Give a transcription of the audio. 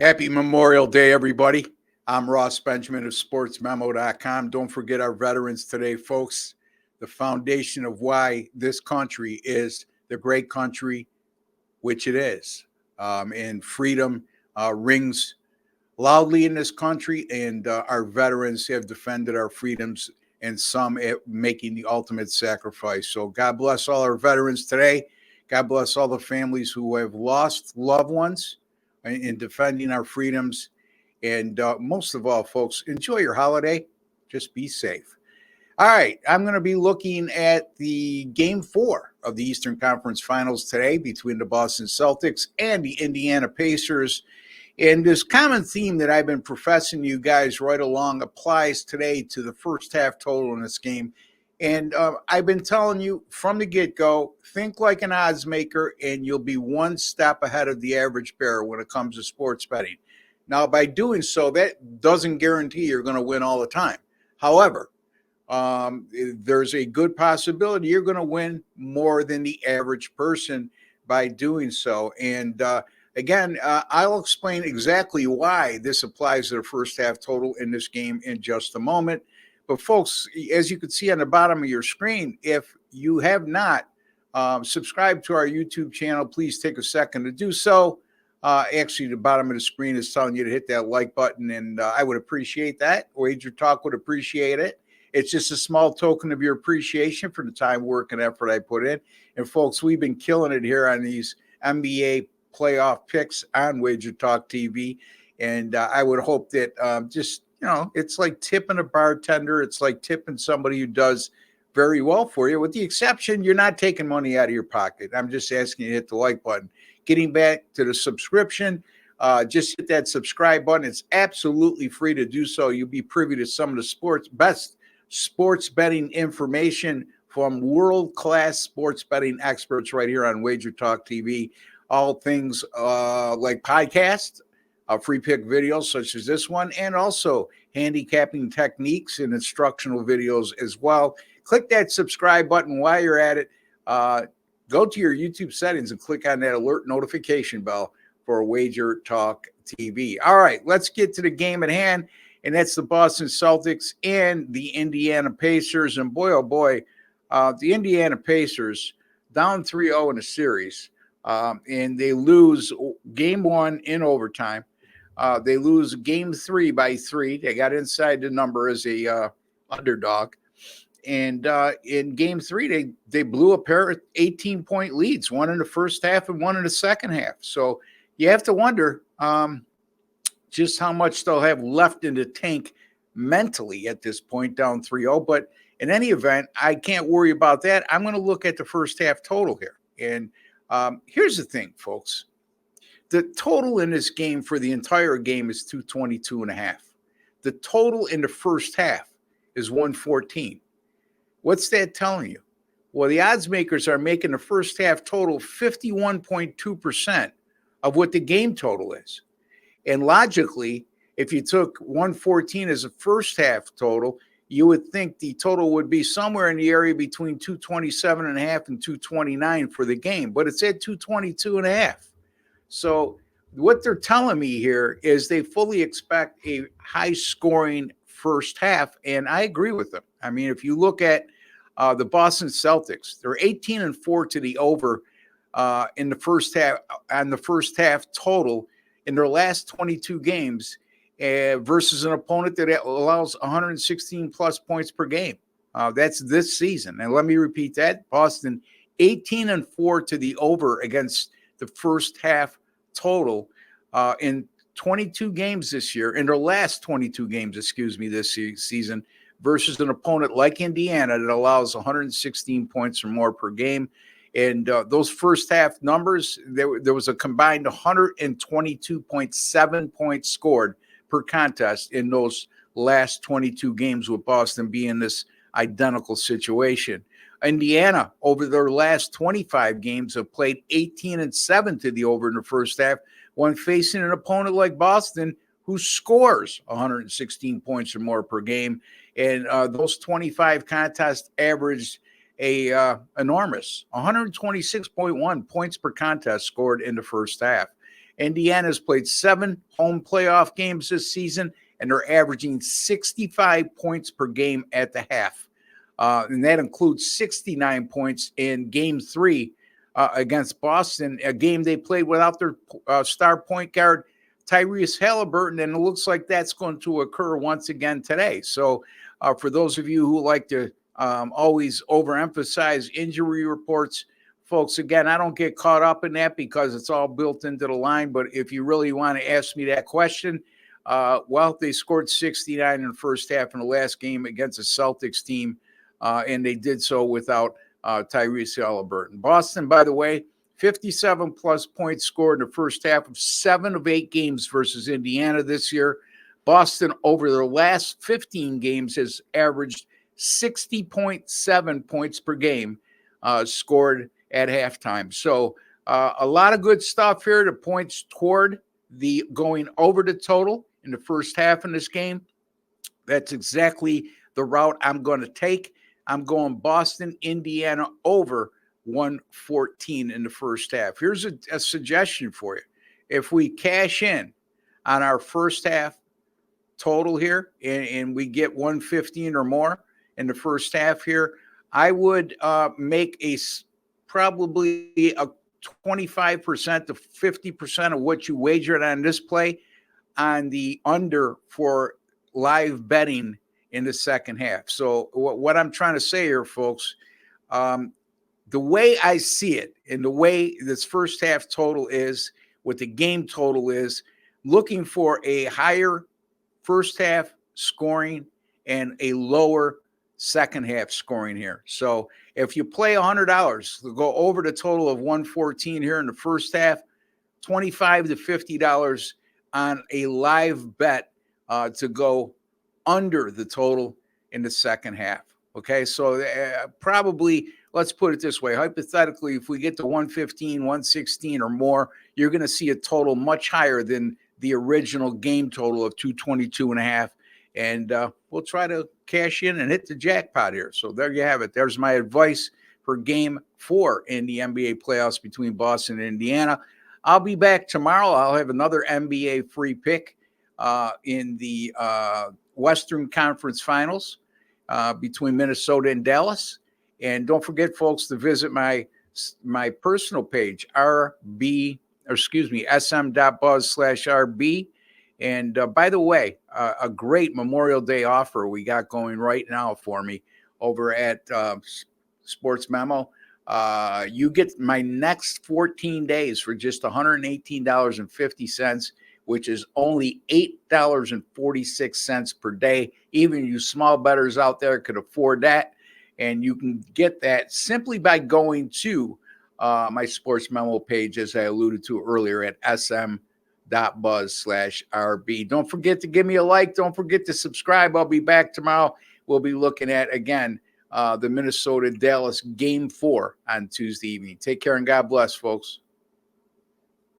Happy Memorial Day, everybody. I'm Ross Benjamin of sportsmemo.com. Don't forget our veterans today, folks. The foundation of why this country is the great country, which it is. And freedom rings loudly in this country, and our veterans have defended our freedoms, and some making the ultimate sacrifice. So God bless all our veterans today. God bless all the families who have lost loved ones in defending our freedoms. And most of all, folks, enjoy your holiday. Just be safe. All right, I'm going to be looking at the Game 4 of the Eastern Conference Finals today between the Boston Celtics and the Indiana Pacers. And this common theme that I've been professing to you guys right along applies today to the first half total in this game. And I've been telling you from the get-go, think like an odds maker, and you'll be one step ahead of the average bear when it comes to sports betting. Now, by doing so, that doesn't guarantee you're going to win all the time. However, there's a good possibility you're going to win more than the average person by doing so. And again, I'll explain exactly why this applies to the first half total in this game in just a moment. But folks, as you can see on the bottom of your screen, if you have not subscribed to our YouTube channel, please take a second to do so. Actually, the bottom of the screen is telling you to hit that like button, and I would appreciate that. Wager Talk would appreciate it. It's just a small token of your appreciation for the time, work, and effort I put in. And folks, we've been killing it here on these NBA playoff picks on Wager Talk TV. And I would hope that it's like tipping a bartender. It's like tipping somebody who does very well for you, with the exception you're not taking money out of your pocket. I'm just asking you to hit the like button. Getting back to the subscription, just hit that subscribe button. It's absolutely free to do so. You'll be privy to some of the best sports betting information from world-class sports betting experts right here on Wager Talk TV. All things like podcasts, free pick videos such as this one, and also handicapping techniques and instructional videos as well. Click that subscribe button while you're at it. Go to your YouTube settings and click on that alert notification bell for Wager Talk TV. All right, let's get to the game at hand, and that's the Boston Celtics and the Indiana Pacers. And boy, oh boy, the Indiana Pacers down 3-0 in a series, and they lose game 1 in overtime. They lose game 3 by 3. They got inside the number as a underdog. And in game 3, they blew a pair of 18-point leads, one in the first half and one in the second half. So you have to wonder just how much they'll have left in the tank mentally at this point, down 3-0. But in any event, I can't worry about that. I'm going to look at the first half total here. And here's the thing, folks. The total in this game for the entire game is 222.5. The total in the first half is 114. What's that telling you? Well, the odds makers are making the first half total 51.2% of what the game total is. And logically, if you took 114 as a first half total, you would think the total would be somewhere in the area between 227.5 and 229 for the game, but it's at 222.5. So what they're telling me here is they fully expect a high-scoring first half, and I agree with them. I mean, if you look at the Boston Celtics, they're 18-4 to the over in the first half, on the first half total in their last 22 games versus an opponent that allows 116 plus points per game. That's this season. And let me repeat that. Boston 18-4 to the over against the first half total in 22 games this year, in their last 22 games, this season, versus an opponent like Indiana that allows 116 points or more per game. And those first half numbers, there was a combined 122.7 points scored per contest in those last 22 games, with Boston being this identical situation. Indiana, over their last 25 games, have played 18-7 to the over in the first half when facing an opponent like Boston who scores 116 points or more per game. And those 25 contests averaged a enormous 126.1 points per contest scored in the first half. Indiana's played 7 home playoff games this season, and they're averaging 65 points per game at the half. And that includes 69 points in Game 3 against Boston, a game they played without their star point guard, Tyrese Halliburton, and it looks like that's going to occur once again today. So for those of you who like to always overemphasize injury reports, folks, again, I don't get caught up in that because it's all built into the line. But if you really want to ask me that question, well, they scored 69 in the first half in the last game against the Celtics team, and they did so without Tyrese Halliburton. Boston, by the way, 57-plus points scored in the first half of 7 of 8 games versus Indiana this year. Boston, over their last 15 games, has averaged 60.7 points per game scored at halftime. So a lot of good stuff here that points toward the going over the total in the first half in this game. That's exactly the route I'm going to take. I'm going Boston, Indiana over 114 in the first half. Here's a suggestion for you. If we cash in on our first half total here and we get 115 or more in the first half here, I would make probably a 25% to 50% of what you wagered on this play on the under for live betting in the second half. So what I'm trying to say here, folks, the way I see it and the way this first half total is, what the game total is, looking for a higher first half scoring and a lower second half scoring here. So if you play $100 to go over the total of 114 here in the first half, $25 to $50 on a live bet to go under the total in the second half. Okay, so probably, let's put it this way. Hypothetically, if we get to 115, 116 or more, you're going to see a total much higher than the original game total of 222.5. And we'll try to cash in and hit the jackpot here. So there you have it. There's my advice for Game 4 in the NBA playoffs between Boston and Indiana. I'll be back tomorrow. I'll have another NBA free pick in the Western Conference Finals between Minnesota and Dallas. And don't forget, folks, to visit my personal page, sm.buzz/RB. And by the way, a great Memorial Day offer we got going right now for me over at Sports Memo. You get my next 14 days for just $118.50, which is only $8.46 per day. Even you small bettors out there could afford that. And you can get that simply by going to my Sports Memo page, as I alluded to earlier, at sm.buzz/RB. Don't forget to give me a like. Don't forget to subscribe. I'll be back tomorrow. We'll be looking at, again, the Minnesota-Dallas Game 4 on Tuesday evening. Take care and God bless, folks.